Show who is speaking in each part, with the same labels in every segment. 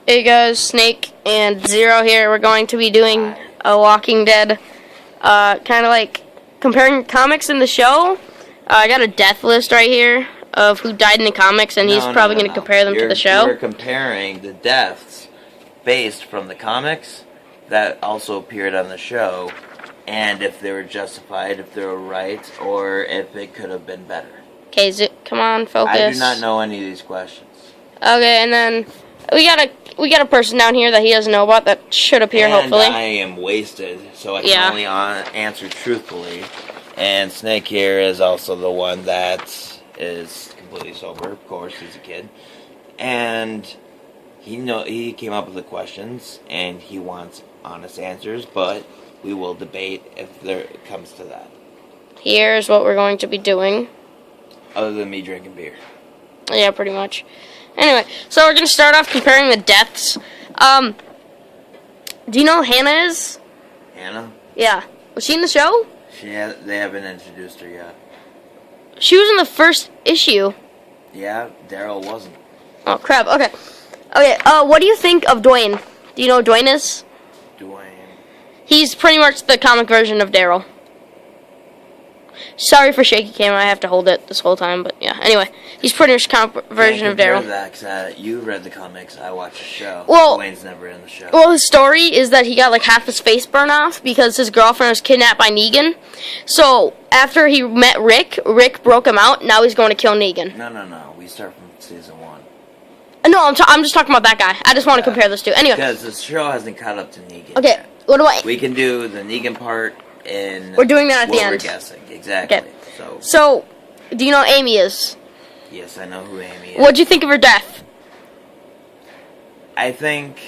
Speaker 1: Hey guys, Snake and Zero here. We're going to be doing a Walking Dead, kind of like comparing comics in the show. I got a death list right here of who died in the comics, and he's probably going to compare them to the show.
Speaker 2: You're comparing the deaths based from the comics that also appeared on the show, and if they were justified, if they were right, or if it could have been better.
Speaker 1: Okay, come on, focus.
Speaker 2: I do not know any of these questions.
Speaker 1: Okay, and then we got a person down here that he doesn't know about that should appear, hopefully.
Speaker 2: I am wasted, so I can only answer truthfully. And Snake here is also the one that is completely sober. Of course, he's a kid, and he came up with the questions, and he wants honest answers. But we will debate if there comes to that.
Speaker 1: Here's what we're going to be doing.
Speaker 2: Other than me drinking beer.
Speaker 1: Yeah, pretty much. Anyway, so we're going to start off comparing the deaths. Do you know who Hannah is?
Speaker 2: Hannah?
Speaker 1: Yeah. Was she in the show?
Speaker 2: They haven't introduced her yet.
Speaker 1: She was in the first issue.
Speaker 2: Yeah, Daryl wasn't.
Speaker 1: Oh, crap. Okay. Okay, what do you think of Dwayne? Do you know who Dwayne is?
Speaker 2: Dwayne.
Speaker 1: He's pretty much the comic version of Daryl. Sorry for shaky camera, I have to hold it this whole time, but yeah. Anyway, he's pretty much comic version of Daryl.
Speaker 2: You read the comics, I watched the show.
Speaker 1: Well,
Speaker 2: Dwayne's never in the show.
Speaker 1: Well, his story is that he got like half his face burned off because his girlfriend was kidnapped by Negan. So after he met Rick broke him out. Now he's going to kill Negan.
Speaker 2: No. We start from season 1.
Speaker 1: No, I'm just talking about that guy. I just want to compare those two. Anyway,
Speaker 2: because the show hasn't caught up to Negan.
Speaker 1: Okay, what do I?
Speaker 2: We can do the Negan part.
Speaker 1: We're doing that at the end.
Speaker 2: We're guessing exactly.
Speaker 1: Okay. So, do you know who Amy is?
Speaker 2: Yes, I know who Amy is.
Speaker 1: What'd you think of her death?
Speaker 2: I think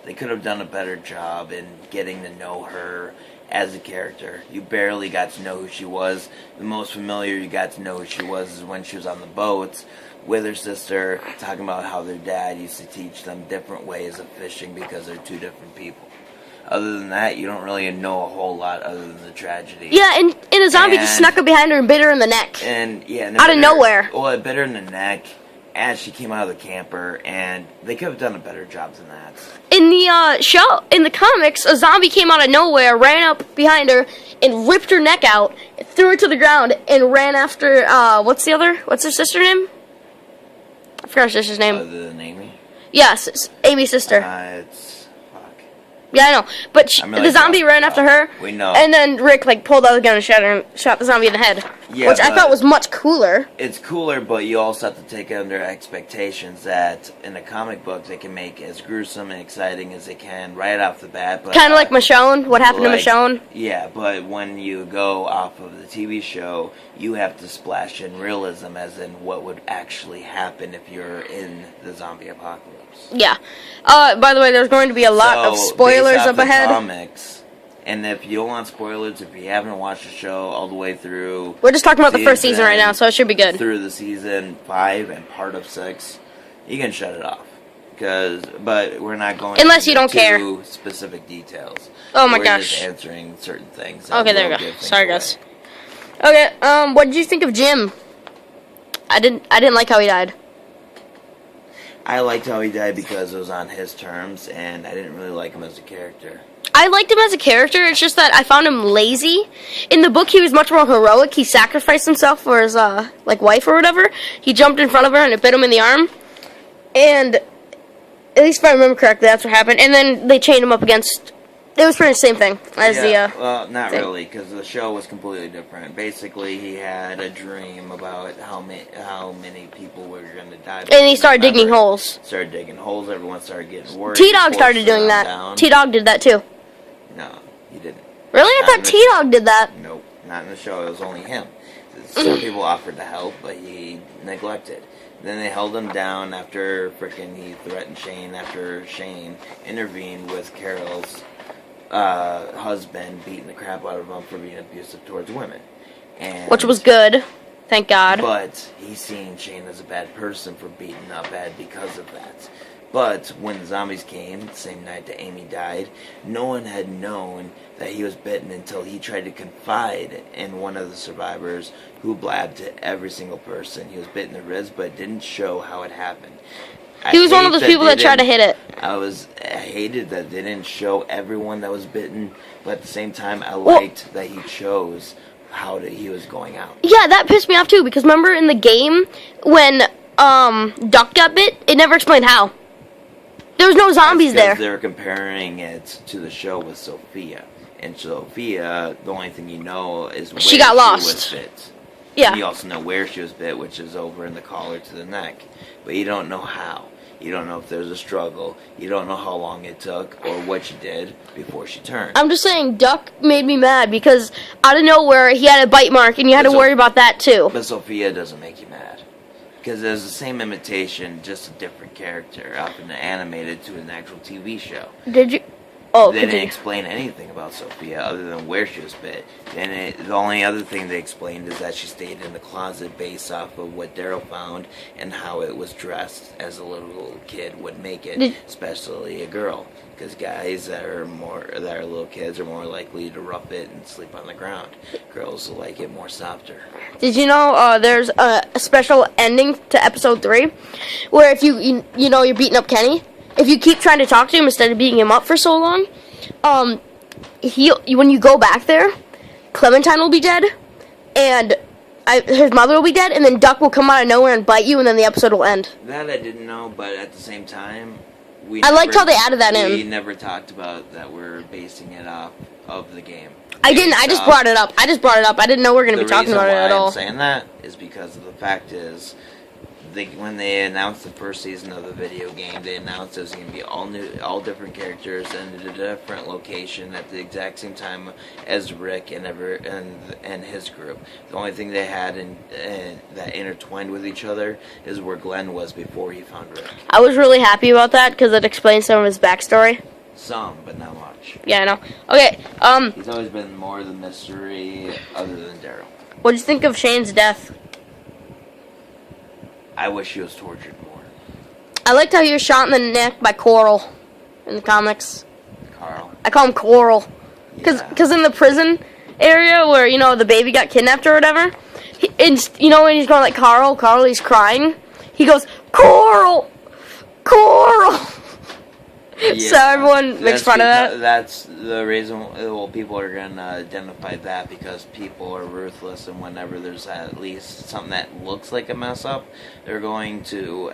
Speaker 2: they could have done a better job in getting to know her as a character. You barely got to know who she was. The most familiar you got to know who she was is when she was on the boat with her sister, talking about how their dad used to teach them different ways of fishing because they're two different people. Other than that, you don't really know a whole lot other than the tragedy.
Speaker 1: Yeah, and a zombie just snuck up behind her and bit her in the neck.
Speaker 2: And yeah,
Speaker 1: out of nowhere.
Speaker 2: Well, it bit her in the neck as she came out of the camper, and they could have done a better job than that.
Speaker 1: In the in the comics, a zombie came out of nowhere, ran up behind her, and ripped her neck out, threw her to the ground, and ran after what's her sister name? I forgot her sister's name.
Speaker 2: Other than Amy?
Speaker 1: Yes, it's Amy's sister. Yeah, I know. But the zombie ran after her.
Speaker 2: We know.
Speaker 1: And then Rick pulled out the gun and shot the zombie in the head. Yeah, which I thought was much cooler.
Speaker 2: It's cooler, but you also have to take under expectations that in a comic book they can make as gruesome and exciting as they can right off the bat.
Speaker 1: Kind of like Michonne. What happened to Michonne?
Speaker 2: Yeah, but when you go off of the TV show, you have to splash in realism, as in what would actually happen if you're in the zombie apocalypse.
Speaker 1: Yeah. By the way, there's going to be a lot of spoilers up ahead.
Speaker 2: Comics, and if you don't want spoilers, if you haven't watched the show all the way through,
Speaker 1: we're just talking about the first season right now, so it should be good.
Speaker 2: Through the season 5 and part of 6, you can shut it off. But we're not going
Speaker 1: unless you don't care
Speaker 2: specific details.
Speaker 1: Oh my
Speaker 2: gosh!
Speaker 1: We're
Speaker 2: just answering certain things.
Speaker 1: Okay, there we go. Sorry, guys. Okay, what did you think of Jim? I didn't like how he died.
Speaker 2: I liked how he died because it was on his terms, and I didn't really like him as a character.
Speaker 1: I liked him as a character, it's just that I found him lazy. In the book, he was much more heroic. He sacrificed himself for his, wife or whatever. He jumped in front of her and it bit him in the arm. And, at least if I remember correctly, that's what happened. And then they chained him up against... It was pretty much the same thing as
Speaker 2: well, not really, because the show was completely different. Basically, he had a dream about how many people were going to die.
Speaker 1: And he started digging holes.
Speaker 2: Started digging holes. Everyone started getting worried.
Speaker 1: T-Dog started doing that. T-Dog did that too.
Speaker 2: No, he didn't.
Speaker 1: Really? I thought T-Dog did that.
Speaker 2: Nope, not in the show. It was only him. Some people offered to help, but he neglected. Then they held him down after he threatened Shane. After Shane intervened with Carol's husband, beating the crap out of him for being abusive towards women.
Speaker 1: Which was good, thank God.
Speaker 2: But he's seen Shane as a bad person for beating up Ed because of that. But when the zombies came, the same night that Amy died, no one had known that he was bitten until he tried to confide in one of the survivors, who blabbed to every single person. He was bitten in the ribs, but it didn't show how it happened.
Speaker 1: He was one of those people that tried to hit it.
Speaker 2: I hated that they didn't show everyone that was bitten, but at the same time, I liked that he chose how he was going out.
Speaker 1: Yeah, that pissed me off too, because remember in the game when Duck got bit, it never explained how. There was no zombies there.
Speaker 2: They were comparing it to the show with Sophia. And Sophia, the only thing you know is where
Speaker 1: she got lost.
Speaker 2: Was bit.
Speaker 1: Yeah.
Speaker 2: You also know where she was bit, which is over in the collar to the neck. But you don't know how. You don't know if there's a struggle. You don't know how long it took or what she did before she turned.
Speaker 1: I'm just saying, Duck made me mad because out of nowhere he had a bite mark and you had to worry about that too.
Speaker 2: But Sophia doesn't make you mad. Because there's the same imitation, just a different character, often animated to an actual TV show.
Speaker 1: Did you? Oh,
Speaker 2: they didn't explain anything about Sophia other than where she was bit. And the only other thing they explained is that she stayed in the closet based off of what Daryl found and how it was dressed as a little kid would make it, especially a girl. Because guys that are little kids are more likely to rough it and sleep on the ground. Girls like it more softer.
Speaker 1: Did you know there's a special ending to episode 3 where if you know you're beating up Kenny, if you keep trying to talk to him instead of beating him up for so long, when you go back there, Clementine will be dead, and his mother will be dead, and then Duck will come out of nowhere and bite you, and then the episode will end.
Speaker 2: That I didn't know, but at the same time,
Speaker 1: I liked how they added that in.
Speaker 2: We never talked about that we're basing it off of the game.
Speaker 1: I didn't. I just brought it up. I didn't know we were going to be talking about it at all.
Speaker 2: The reason why I'm saying that is because of the fact is, when they announced the first season of the video game, they announced it was going to be all different characters and a different location at the exact same time as Rick and his group. The only thing they had that intertwined with each other is where Glenn was before he found Rick.
Speaker 1: I was really happy about that because it explains some of his backstory.
Speaker 2: Some, but not much.
Speaker 1: Yeah, I know. Okay.
Speaker 2: He's always been more the mystery, other than Daryl.
Speaker 1: What did you think of Shane's death?
Speaker 2: I wish he was tortured more.
Speaker 1: I liked how he was shot in the neck by Coral in the comics.
Speaker 2: Carl.
Speaker 1: I call him Coral. Because in the prison area where, the baby got kidnapped or whatever, when he's going like, Carl, he's crying. He goes, Coral! Coral! Yeah, so everyone makes fun of that.
Speaker 2: That's the reason. Well, people are going to identify that because people are ruthless, and whenever there's at least something that looks like a mess up, they're going to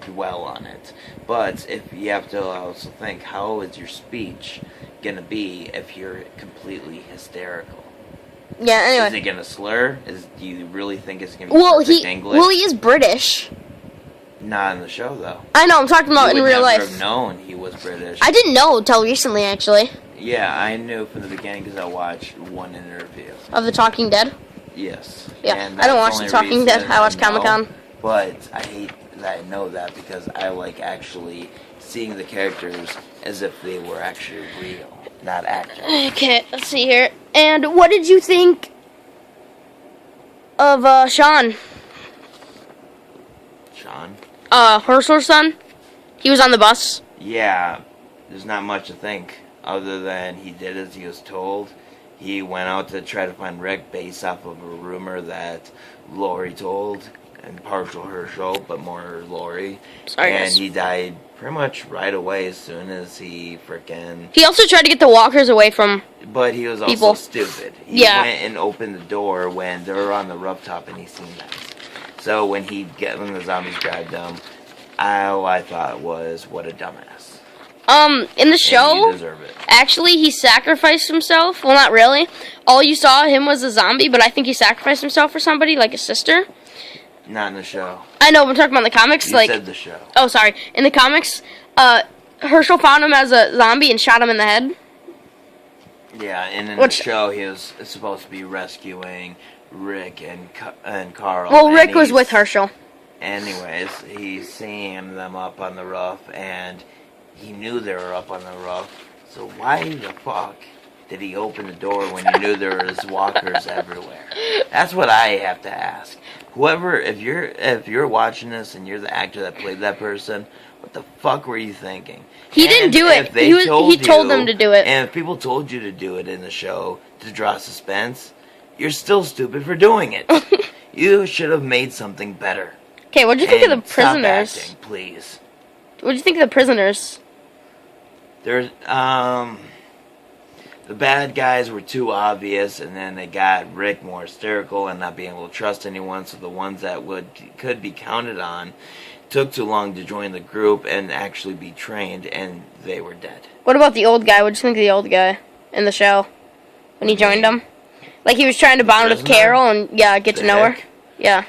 Speaker 2: dwell on it. But if you have to also think, how is your speech going to be if you're completely hysterical?
Speaker 1: Yeah. Anyway,
Speaker 2: is it going to slur? Do you really think it's going to be perfect English?
Speaker 1: Well, he is British.
Speaker 2: Not in the show, though.
Speaker 1: I know, I'm talking about in real life.
Speaker 2: You would never have known he was British.
Speaker 1: I didn't know until recently, actually.
Speaker 2: Yeah, I knew from the beginning because I watched one interview.
Speaker 1: Of The Talking Dead?
Speaker 2: Yes.
Speaker 1: Yeah, I don't watch The Talking Dead. I watch Comic-Con.
Speaker 2: But I hate that I know that because I like actually seeing the characters as if they were actually real, not actors.
Speaker 1: Okay, let's see here. And what did you think of Sean?
Speaker 2: Sean?
Speaker 1: Herschel's son. He was on the bus.
Speaker 2: Yeah, there's not much to think other than he did as he was told. He went out to try to find Rick based off of a rumor that Lori told, and partial Herschel, but more Lori.
Speaker 1: Sorry,
Speaker 2: and
Speaker 1: guys.
Speaker 2: He died pretty much right away as soon as he frickin'...
Speaker 1: He also tried to get the walkers away from
Speaker 2: But he was also
Speaker 1: people.
Speaker 2: Stupid. He went and opened the door when they were on the rooftop and he seen that. So when the zombies grabbed him, all I thought was, what a dumbass.
Speaker 1: In the show,
Speaker 2: you deserve it.
Speaker 1: Actually, he sacrificed himself. Well, not really. All you saw of him was a zombie, but I think he sacrificed himself for somebody, like a sister.
Speaker 2: Not in the show.
Speaker 1: I know, but I'm talking about in the comics.
Speaker 2: You said the show.
Speaker 1: Oh, sorry. In the comics, Herschel found him as a zombie and shot him in the head.
Speaker 2: Yeah, and in the show, he was supposed to be rescuing Rick and Carl.
Speaker 1: Well, Rick was with Herschel.
Speaker 2: Anyways, he's seeing them up on the roof, and he knew they were up on the roof. So why the fuck did he open the door when he knew there was walkers everywhere? That's what I have to ask. Whoever, if you're watching this and you're the actor that played that person, what the fuck were you thinking?
Speaker 1: He didn't do it. He told them to do it.
Speaker 2: And if people told you to do it in the show to draw suspense, you're still stupid for doing it. You should have made something better.
Speaker 1: Okay, what did you think of the prisoners?
Speaker 2: Stop acting, please.
Speaker 1: What do you think of the prisoners?
Speaker 2: There's the bad guys were too obvious, and then they got Rick more hysterical and not being able to trust anyone. So the ones that could be counted on took too long to join the group and actually be trained, and they were dead.
Speaker 1: What about the old guy? What do you think of the old guy in the show when he joined them? Like he was trying to bond with Carol and get to know her. Yeah.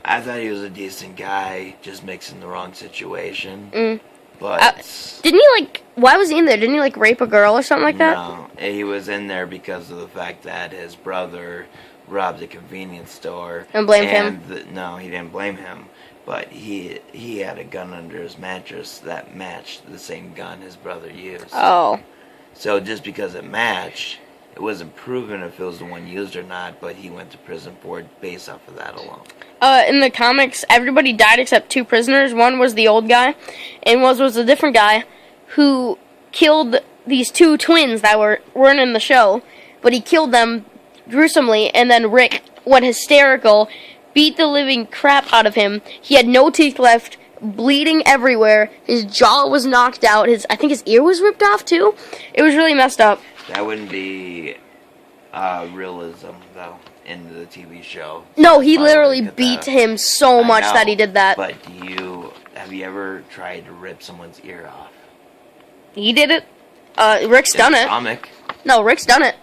Speaker 2: I thought he was a decent guy, just mixing the wrong situation. But
Speaker 1: didn't he why was he in there? Didn't he rape a girl or something like that?
Speaker 2: No, he was in there because of the fact that his brother robbed a convenience store.
Speaker 1: And blamed him?
Speaker 2: No, he didn't blame him. But he had a gun under his mattress that matched the same gun his brother used.
Speaker 1: Oh.
Speaker 2: So just because it matched, it wasn't proven if it was the one used or not, but he went to prison for it based off of that alone.
Speaker 1: In the comics, everybody died except 2 prisoners. One was the old guy, and one was a different guy who killed these 2 twins that weren't in the show, but he killed them gruesomely, and then Rick went hysterical, beat the living crap out of him. He had no teeth left, bleeding everywhere. His jaw was knocked out. I think his ear was ripped off too. It was really messed up.
Speaker 2: That wouldn't be realism, though, in the TV show.
Speaker 1: No, he literally beat him so much that he did that.
Speaker 2: But have you ever tried to rip someone's ear off?
Speaker 1: He did it. Rick's done it.
Speaker 2: Comic.
Speaker 1: No, Rick's done it.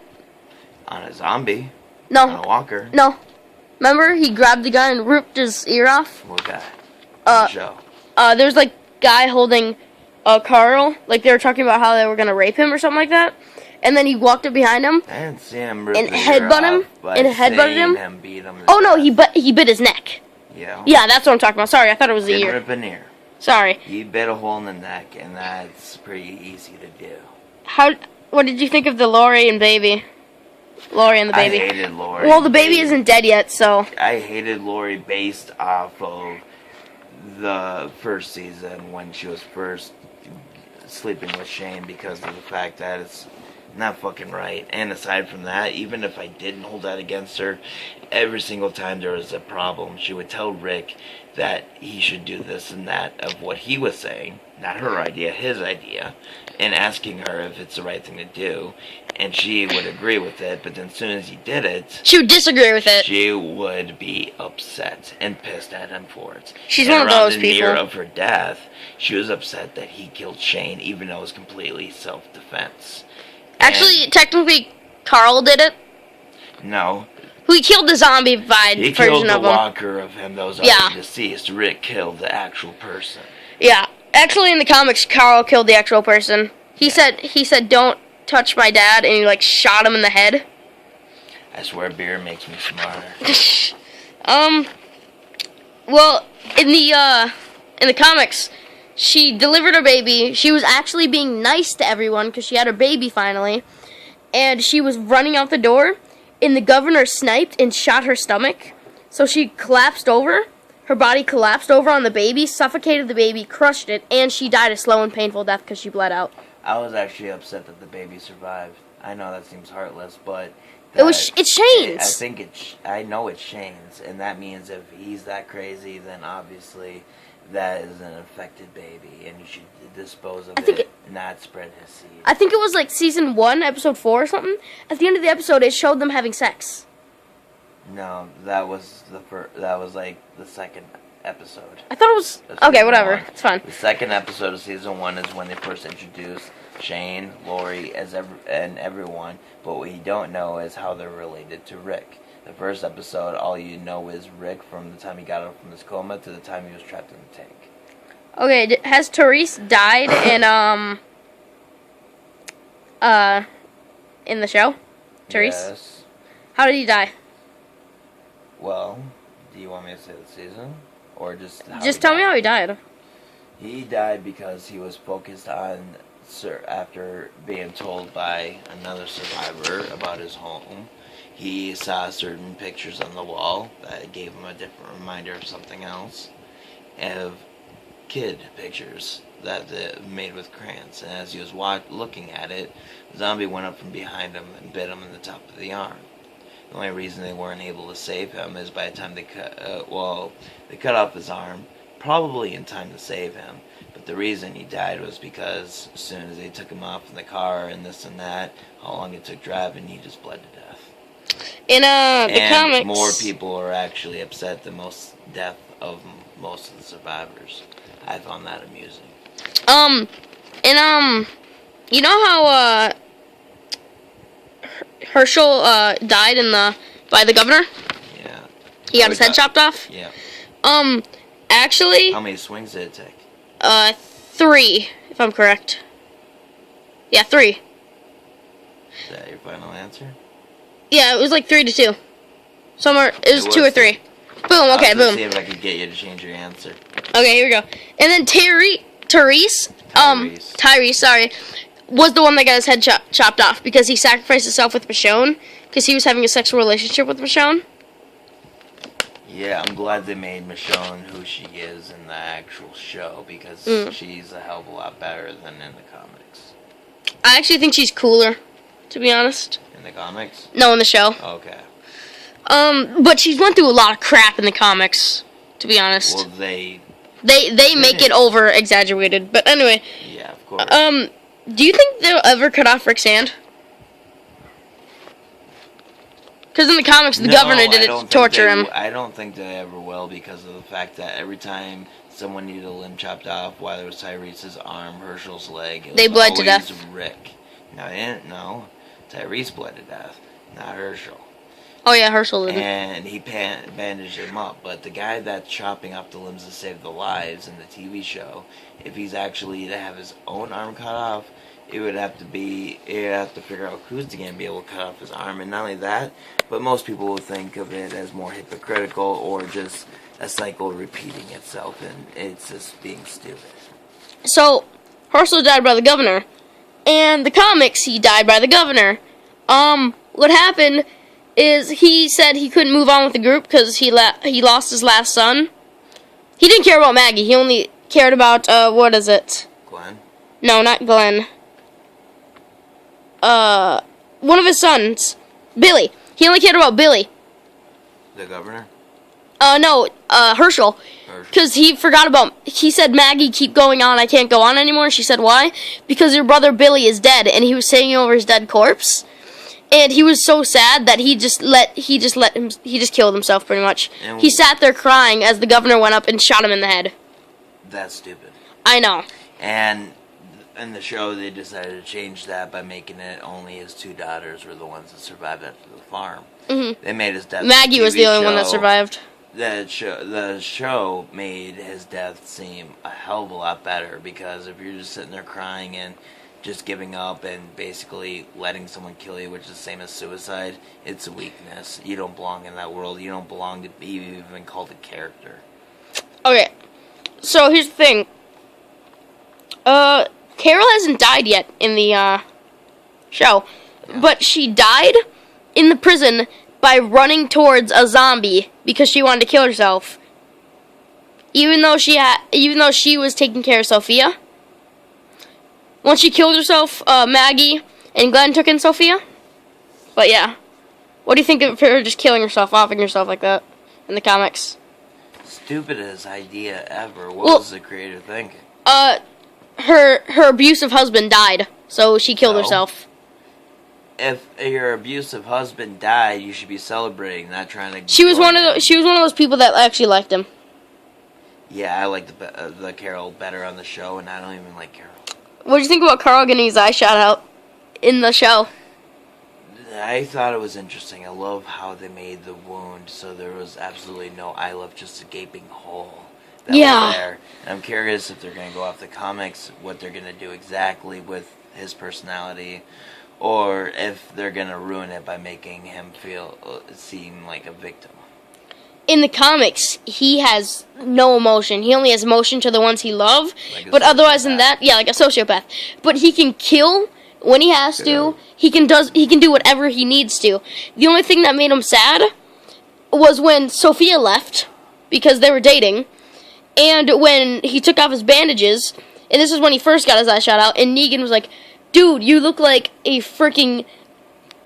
Speaker 2: On a zombie.
Speaker 1: No.
Speaker 2: On a walker.
Speaker 1: No. Remember, he grabbed the guy and ripped his ear off?
Speaker 2: What guy? Show.
Speaker 1: There's guy holding Carl. They were talking about how they were gonna rape him or something like that. And then he walked up behind him.
Speaker 2: I didn't see him rip
Speaker 1: and headbutt him. And headbutted him.
Speaker 2: Beat him
Speaker 1: Oh no, he bit his neck.
Speaker 2: Yeah.
Speaker 1: Yeah, that's what I'm talking about. Sorry, I thought it was the ear.
Speaker 2: Rip an ear.
Speaker 1: Sorry.
Speaker 2: He bit a hole in the neck, and that's pretty easy to do.
Speaker 1: What did you think of the Lori and baby? Lori and the baby.
Speaker 2: I hated Lori.
Speaker 1: Well, the baby isn't dead yet, so.
Speaker 2: I hated Lori based off of the first season when she was first sleeping with Shane because of the fact that it's not fucking right. And aside from that, even if I didn't hold that against her, every single time there was a problem, she would tell Rick that he should do this and that of what he was saying, not her idea, his idea, and asking her if it's the right thing to do. And she would agree with it, but then as soon as he did it,
Speaker 1: she would disagree with it.
Speaker 2: She would be upset and pissed at him for it.
Speaker 1: She's one of those people.
Speaker 2: Around the year of her death, she was upset that he killed Shane, even though it was completely self-defense.
Speaker 1: Actually, technically, Carl did it.
Speaker 2: No.
Speaker 1: He killed the zombified version of him.
Speaker 2: He killed the walker of him that was already deceased. Rick killed the actual person.
Speaker 1: Yeah. Actually, in the comics, Carl killed the actual person. He said, "Don't touch my dad," and he shot him in the head.
Speaker 2: I swear beer makes me smarter.
Speaker 1: Well, in the comics, she delivered her baby. She was actually being nice to everyone because she had her baby finally. And she was running out the door, and the governor sniped and shot her stomach. So she collapsed over. Her body collapsed over on the baby, suffocated the baby, crushed it, and she died a slow and painful death because she bled out.
Speaker 2: I was actually upset that the baby survived. I know that seems heartless, but
Speaker 1: it's Shane's.
Speaker 2: I know it's Shane's, and that means if he's that crazy, then obviously that is an affected baby, and you should dispose of it, not spread his seed.
Speaker 1: I think it was season 1, episode 4 or something. At the end of the episode, it showed them having sex.
Speaker 2: No, that was the second episode.
Speaker 1: I thought it was okay. Whatever, it's fine.
Speaker 2: The second episode of season 1 is when they first introduced Shane, Lori, and everyone. But what you don't know is how they're related to Rick. The first episode, all you know is Rick from the time he got up from his coma to the time he was trapped in the tank.
Speaker 1: Okay, has Therese died in the show? Therese?
Speaker 2: Yes.
Speaker 1: How did he die?
Speaker 2: Well, do you want me to say the season? Or just
Speaker 1: tell me how he died.
Speaker 2: He died because he was focused on, after being told by another survivor about his home, he saw certain pictures on the wall that gave him a different reminder of something else, and of kid pictures that they made with crayons. And as he was looking at it, the zombie went up from behind him and bit him in the top of the arm. The only reason they weren't able to save him is by the time they cut off his arm, probably in time to save him. But the reason he died was because as soon as they took him off in the car and this and that, how long it took driving, he just bled to death.
Speaker 1: In the
Speaker 2: And
Speaker 1: comics,
Speaker 2: more people are actually upset than death of most of the survivors. I found that amusing.
Speaker 1: you know how Herschel died by the governor?
Speaker 2: Yeah.
Speaker 1: He got his head chopped off?
Speaker 2: Yeah.
Speaker 1: Actually,
Speaker 2: How many swings did it take?
Speaker 1: 3, if I'm correct. Yeah, 3.
Speaker 2: Is that your final answer?
Speaker 1: Yeah, it was like 3-2. Somewhere, it was 2 or
Speaker 2: was
Speaker 1: 3. Boom, okay,
Speaker 2: I was gonna
Speaker 1: boom.
Speaker 2: see if I could get you to change your answer.
Speaker 1: Okay, here we go. And then Tyrese, sorry, was the one that got his head chopped off because he sacrificed himself with Michonne because he was having a sexual relationship with Michonne.
Speaker 2: Yeah, I'm glad they made Michonne who she is in the actual show because she's a hell of a lot better than in the comics.
Speaker 1: I actually think she's cooler, to be honest.
Speaker 2: In the comics?
Speaker 1: No, in the show.
Speaker 2: Okay.
Speaker 1: But she's went through a lot of crap in the comics, to be honest.
Speaker 2: Well, they
Speaker 1: make it over exaggerated. But anyway,
Speaker 2: yeah, of course.
Speaker 1: do you think they'll ever cut off Rick's hand? Because in the comics, the governor did it to torture him.
Speaker 2: I don't think they ever will because of the fact that every time someone needed a limb chopped off, whether it was Tyrese's arm, Herschel's leg,
Speaker 1: They bled to death.
Speaker 2: Rick. No, Tyrese bled to death, not Herschel.
Speaker 1: Oh yeah, Herschel did it.
Speaker 2: And he bandaged him up, but the guy that's chopping off the limbs to save the lives in the TV show, if he's actually to have his own arm cut off, it would have to figure out who's going to be able to cut off his arm. And not only that, but most people will think of it as more hypocritical or just a cycle repeating itself, and it's just being stupid.
Speaker 1: So, Herschel died by the governor. And the comics, he died by the governor. What happened is he said he couldn't move on with the group because he lost his last son. He didn't care about Maggie. He only cared about, what is it?
Speaker 2: Glenn?
Speaker 1: No, not Glenn. One of his sons. Billy. He only cared about Billy.
Speaker 2: The governor?
Speaker 1: No, Herschel. Because he said, Maggie, keep going on, I can't go on anymore. She said, why? Because your brother Billy is dead, and he was sitting over his dead corpse. And he was so sad that he just killed himself pretty much.
Speaker 2: And
Speaker 1: he sat there crying as the governor went up and shot him in the head.
Speaker 2: That's stupid.
Speaker 1: I know.
Speaker 2: And in the show, they decided to change that by making it only his 2 daughters were the ones that survived after the farm. Mm-hmm. They made his death.
Speaker 1: Maggie was the only one that survived.
Speaker 2: The show made his death seem a hell of a lot better because if you're just sitting there crying and just giving up and basically letting someone kill you, which is the same as suicide, it's a weakness. You don't belong in that world. You don't belong to be even called a character.
Speaker 1: Okay, so here's the thing. Carol hasn't died yet in the show, but she died in the prison by running towards a zombie because she wanted to kill herself. Even though she was taking care of Sophia. Once she killed herself, Maggie and Glenn took in Sophia. But yeah, what do you think of her just killing herself, offing herself like that in the comics?
Speaker 2: Stupidest idea ever. What was the creator thinking?
Speaker 1: Her abusive husband died, so she killed herself.
Speaker 2: If your abusive husband died, you should be celebrating, not trying to.
Speaker 1: She was one of those people that actually liked him.
Speaker 2: Yeah, I like the Carol better on the show, and I don't even like Carol.
Speaker 1: What do you think about Carl getting his eye shot out in the show?
Speaker 2: I thought it was interesting. I love how they made the wound so there was absolutely no eye left, just a gaping hole. That was there. And I'm curious if they're going to go off the comics, what they're going to do exactly with his personality, or if they're going to ruin it by making him seem like a victim.
Speaker 1: In the comics, he has no emotion. He only has emotion to the ones he loves. But otherwise than that, yeah, like a sociopath. But he can kill when he has to. He can do whatever he needs to. The only thing that made him sad was when Sophia left because they were dating, and when he took off his bandages, and this is when he first got his eye shot out, and Negan was like, "Dude, you look like a freaking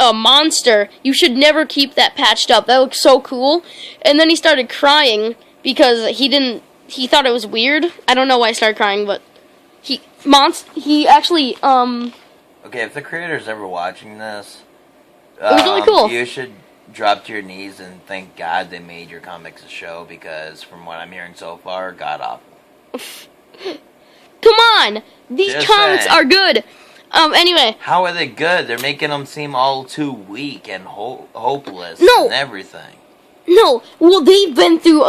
Speaker 1: monster. You should never keep that patched up. That looks so cool." And then he started crying because he didn't he thought it was weird. I don't know why I started crying, but he actually
Speaker 2: Okay, if the creator's ever watching this,
Speaker 1: it was really cool.
Speaker 2: you should drop to your knees and thank God they made your comics a show, because from what I'm hearing so far, god awful.
Speaker 1: Come on, these
Speaker 2: Just
Speaker 1: comics
Speaker 2: saying.
Speaker 1: are good. Anyway,
Speaker 2: How are they good? They're making them seem all too weak and hopeless
Speaker 1: No.
Speaker 2: and everything.
Speaker 1: no, well they've been through